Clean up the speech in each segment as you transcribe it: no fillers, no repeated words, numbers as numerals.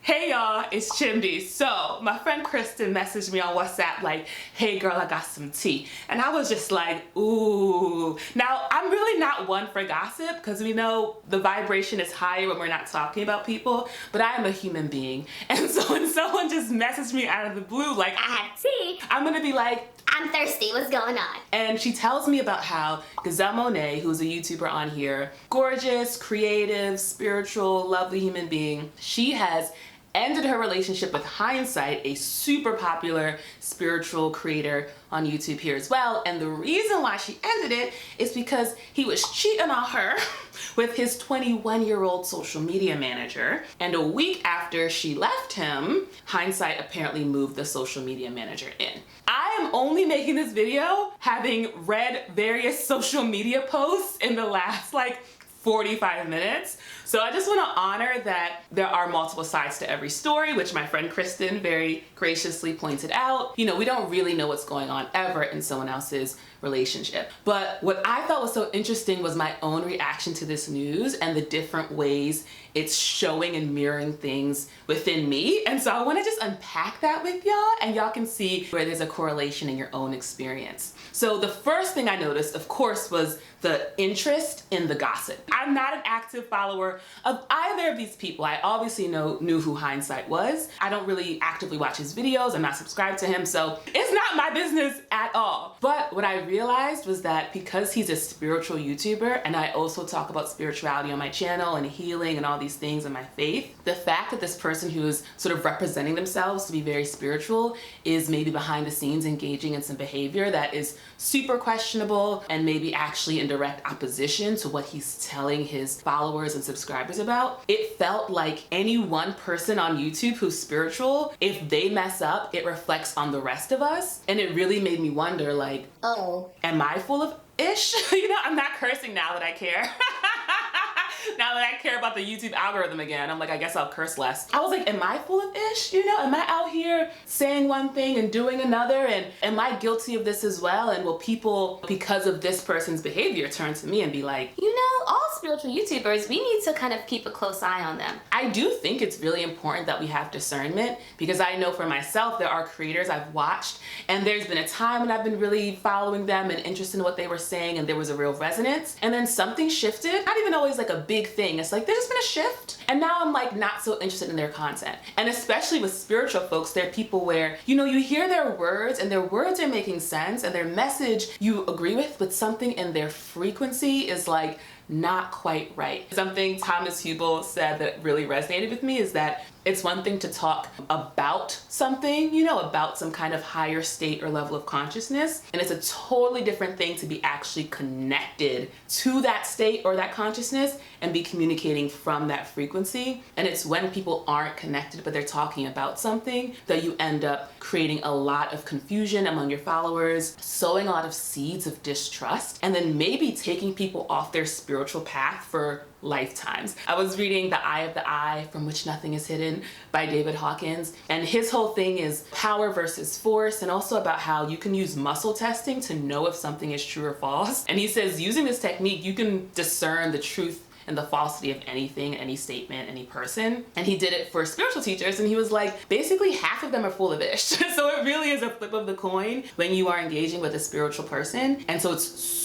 Hey y'all, it's Chimdy. So my friend Kristen messaged me on WhatsApp like, hey girl, I got some tea. And I was just like, ooh. Now, I'm really not one for gossip because we know the vibration is higher when we're not talking about people, but I am a human being. And so when someone just messaged me out of the blue like, I have tea, I'm gonna be like, I'm thirsty, what's going on? and she tells me about how Gazelle Monet, who's a YouTuber on here, gorgeous, creative, spiritual, lovely human being, she has ended her relationship with Hindz, a super popular spiritual creator on YouTube here as well. And the reason why she ended it is because he was cheating on her with his 21-year-old social media manager. And a week after she left him, Hindz apparently moved the social media manager in. I am only making this video having read various social media posts in the last 45 minutes. So I just want to honor that there are multiple sides to every story, which my friend Kristen very graciously pointed out. You know, we don't really know what's going on ever in someone else's relationship. But what I thought was so interesting was my own reaction to this news and the different ways it's showing and mirroring things within me. And so I want to just unpack that with y'all, and y'all can see where there's a correlation in your own experience. So the first thing I noticed, of course, was the interest in the gossip. I'm not an active follower of either of these people. I obviously knew who Hindz was. I don't really actively watch his videos. I'm not subscribed to him, so it's not my business at all. But what I realized was that because he's a spiritual YouTuber, and I also talk about spirituality on my channel and healing and all these things and my faith, the fact that this person who is sort of representing themselves to be very spiritual is maybe behind the scenes engaging in some behavior that is super questionable and maybe actually in direct opposition to what he's telling his followers and subscribers about. It felt like any one person on YouTube who's spiritual, if they mess up, it reflects on the rest of us. And it really made me wonder, like, oh, am I full of ish? You know, I'm not cursing now that I care. Now that I care about the YouTube algorithm again, I'm like, I guess I'll curse less. I was like, am I full of ish? You know, am I out here saying one thing and doing another? And am I guilty of this as well? And will people, because of this person's behavior, turn to me and be like, you know, all spiritual YouTubers, we need to kind of keep a close eye on them. I do think it's really important that we have discernment, because I know for myself, there are creators I've watched, and there's been a time when I've been really following them and interested in what they were saying, and there was a real resonance. And then something shifted, not even always like a big thing. It's like, there's just been a shift. And now I'm like not so interested in their content. And especially with spiritual folks, there are people where, you know, you hear their words and their words are making sense and their message you agree with, but something in their frequency is like not quite right. Something Thomas Hubel said that really resonated with me is that it's one thing to talk about something, you know, about some kind of higher state or level of consciousness, and it's a totally different thing to be actually connected to that state or that consciousness and be communicating from that frequency. And it's when people aren't connected but they're talking about something that you end up creating a lot of confusion among your followers, sowing a lot of seeds of distrust, and then maybe taking people off their spiritual path for lifetimes. I was reading The Eye of the Eye, From Which Nothing is Hidden by David Hawkins, and his whole thing is power versus force, and also about how you can use muscle testing to know if something is true or false. And he says using this technique, you can discern the truth and the falsity of anything, any statement, any person. And he did it for spiritual teachers, and he was like, basically half of them are full of ish. So it really is a flip of the coin when you are engaging with a spiritual person. And so it's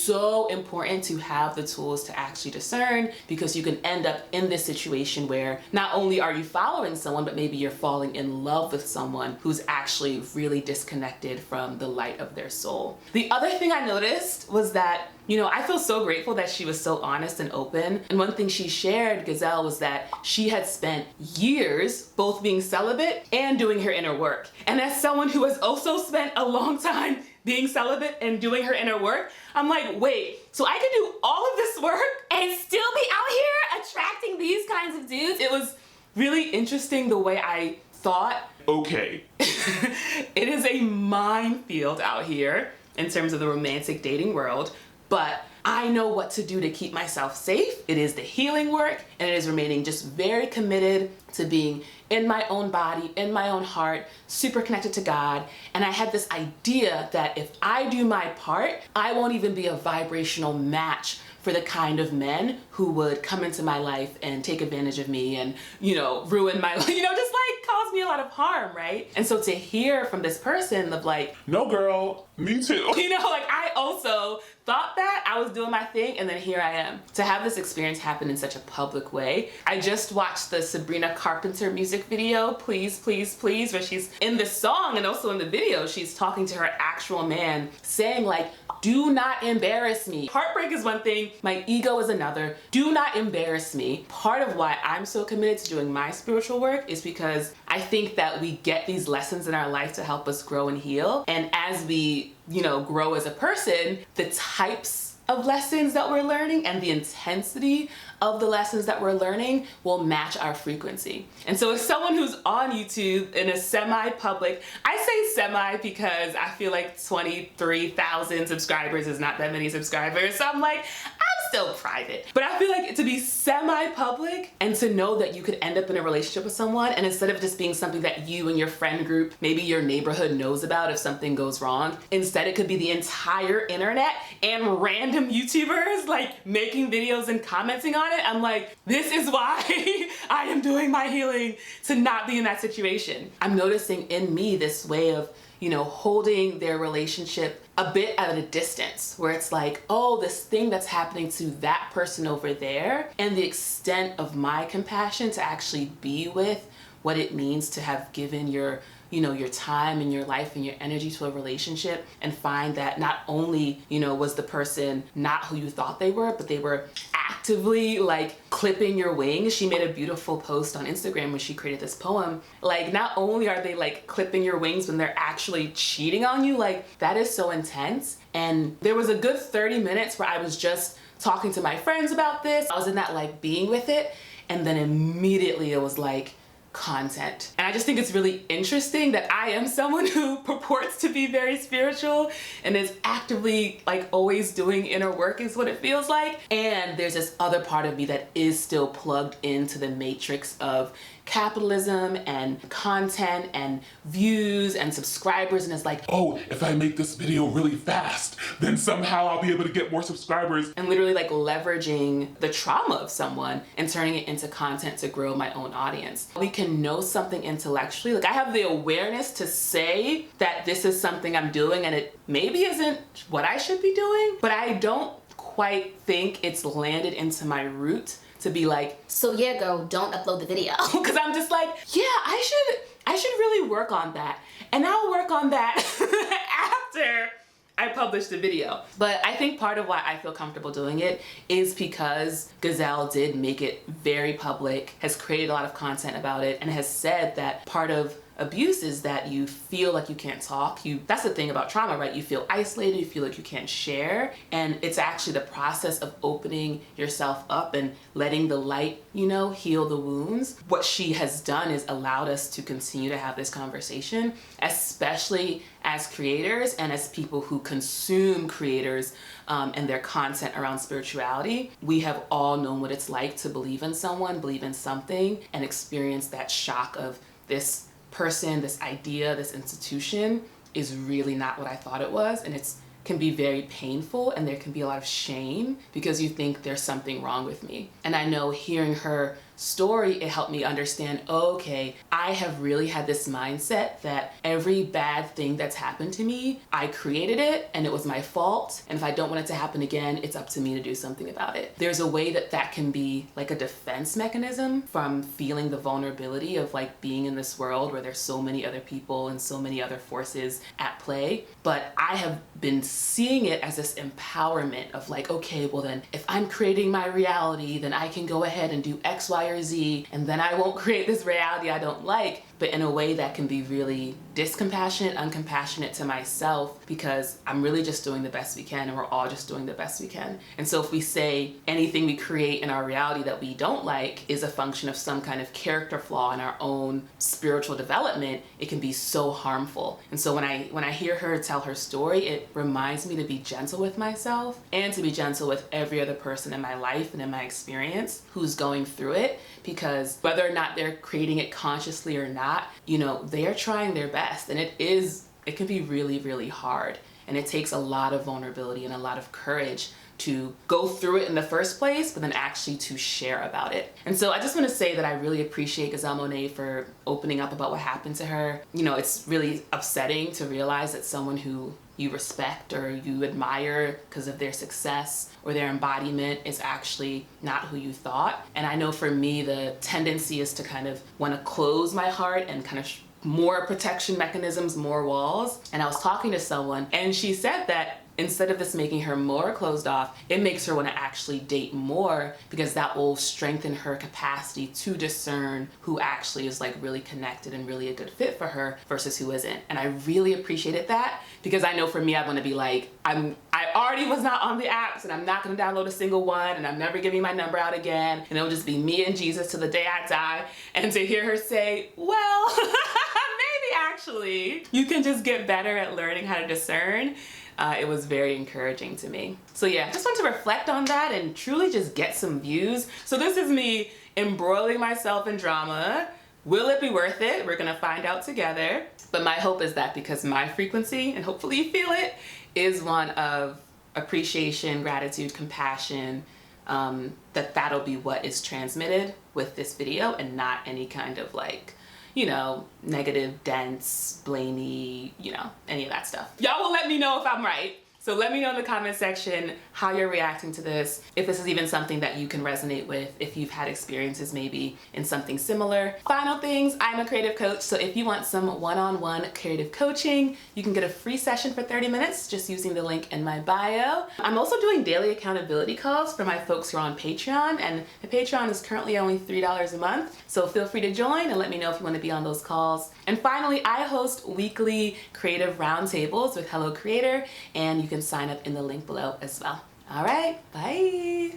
so important to have the tools to actually discern, because you can end up in this situation where not only are you following someone, but maybe you're falling in love with someone who's actually really disconnected from the light of their soul. The other thing I noticed was that, you know, I feel so grateful that she was so honest and open. And one thing she shared, Gazelle, was that she had spent years both being celibate and doing her inner work. And as someone who has also spent a long time being celibate and doing her inner work, I'm like, wait, so I can do all of this work And still be out here attracting these kinds of dudes? It was really interesting the way I thought, okay, it is a minefield out here in terms of the romantic dating world, but I know what to do to keep myself safe. It is the healing work, and it is remaining just very committed to being in my own body, in my own heart, super connected to God. And I had this idea that if I do my part, I won't even be a vibrational match for the kind of men who would come into my life and take advantage of me and, you know, ruin my life, you know, just lot of harm, right? And so to hear from this person of like, no girl, me too. you know, like I also thought that I was doing my thing, and then here I am. To have this experience happen in such a public way. I just watched the Sabrina Carpenter music video, Please, Please, Please, where she's in the song and also in the video, she's talking to her actual man saying like, do not embarrass me. Heartbreak is one thing, my ego is another. Do not embarrass me. Part of why I'm so committed to doing my spiritual work is because I think that we get these lessons in our life to help us grow and heal. And as we, you know, grow as a person, the types of lessons that we're learning and the intensity of the lessons that we're learning will match our frequency. And so as someone who's on YouTube in a semi-public, I say semi because I feel like 23,000 subscribers is not that many subscribers. So I'm like, I'm still private. But I feel like to be semi-public and to know that you could end up in a relationship with someone, and instead of just being something that you and your friend group, maybe your neighborhood knows about if something goes wrong, instead it could be the entire internet and random YouTubers like making videos and commenting on it. I'm like, this is why I am doing my healing, to not be in that situation. I'm noticing in me this way of, you know, holding their relationship a bit at a distance, where it's like, oh, this thing that's happening to that person over there, and the extent of my compassion to actually be with what it means to have given your, you know, your time and your life and your energy to a relationship, and find that not only, you know, was the person not who you thought they were, but they were actively like clipping your wings. She made a beautiful post on Instagram when she created this poem. Like, not only are they like clipping your wings when they're actually cheating on you, like that is so intense. And there was a good 30 minutes where I was just talking to my friends about this. I was in that like being with it, and then immediately it was like, content. And I just think it's really interesting that I am someone who purports to be very spiritual and is actively like always doing inner work is what it feels like. And there's this other part of me that is still plugged into the matrix of capitalism and content and views and subscribers, and it's like, oh, if I make this video really fast, then somehow I'll be able to get more subscribers. And literally like leveraging the trauma of someone and turning it into content to grow my own audience. We can know something intellectually. Like I have the awareness to say that this is something I'm doing and it maybe isn't what I should be doing, but I don't quite think it's landed into my root to be like, so yeah, girl, don't upload the video. because I'm just like, yeah, I should really work on that. And I'll work on that after I publish the video. But I think part of why I feel comfortable doing it is because Gazelle did make it very public, has created a lot of content about it, and has said that part of abuse is that you feel like you can't talk. That's the thing about trauma, right? You feel isolated, you feel like you can't share, and it's actually the process of opening yourself up and letting the light, you know, heal the wounds. What she has done is allowed us to continue to have this conversation, especially as creators and as people who consume creators and their content around spirituality. We have all known what it's like to believe in someone, believe in something, and experience that shock of this person, this idea, this institution is really not what I thought it was, and it can be very painful, and there can be a lot of shame because you think there's something wrong with me. And I know hearing her story, it helped me understand, okay, I have really had this mindset that every bad thing that's happened to me, I created it and it was my fault. And if I don't want it to happen again, it's up to me to do something about it. There's a way that that can be like a defense mechanism from feeling the vulnerability of like being in this world where there's so many other people and so many other forces at play. But I have been seeing it as this empowerment of like, okay, well then if I'm creating my reality, then I can go ahead and do X, Y, or Z, and then I won't create this reality I don't like, but in a way that can be really discompassionate, uncompassionate to myself, because I'm really just doing the best we can, and we're all just doing the best we can. And so if we say anything we create in our reality that we don't like is a function of some kind of character flaw in our own spiritual development, it can be so harmful. And so when I hear her tell her story, it reminds me to be gentle with myself and to be gentle with every other person in my life and in my experience who's going through it, because whether or not they're creating it consciously or not, you know, they are trying their best, and it can be really, really hard. And it takes a lot of vulnerability and a lot of courage to go through it in the first place, but then actually to share about it. And so I just want to say that I really appreciate Gazelle Monet for opening up about what happened to her. You know, it's really upsetting to realize that someone who you respect or you admire because of their success or their embodiment is actually not who you thought. And I know for me, the tendency is to kind of want to close my heart and kind of more protection mechanisms, more walls. And I was talking to someone and she said that instead of this making her more closed off, it makes her want to actually date more because that will strengthen her capacity to discern who actually is like really connected and really a good fit for her versus who isn't. And I really appreciated that because I know for me, I want to be like, I already was not on the apps and I'm not going to download a single one and I'm never giving my number out again. And it'll just be me and Jesus till the day I die. And to hear her say, well, maybe actually you can just get better at learning how to discern. It was very encouraging to me. So yeah, just want to reflect on that and truly just get some views. So this is me embroiling myself in drama. Will it be worth it? We're gonna find out together. But my hope is that because my frequency, and hopefully you feel it, is one of appreciation, gratitude, compassion, that'll be what is transmitted with this video and not any kind of like, you know, negative, dense, blamey, you know, any of that stuff. Y'all will let me know if I'm right. So let me know in the comment section how you're reacting to this, if this is even something that you can resonate with, if you've had experiences maybe in something similar. Final things, I'm a creative coach, so if you want some one-on-one creative coaching, you can get a free session for 30 minutes just using the link in my bio. I'm also doing daily accountability calls for my folks who are on Patreon, and the Patreon is currently only $3 a month, so feel free to join and let me know if you want to be on those calls. And finally, I host weekly creative roundtables with Hello Creator, and you can sign up in the link below as well. All right, bye.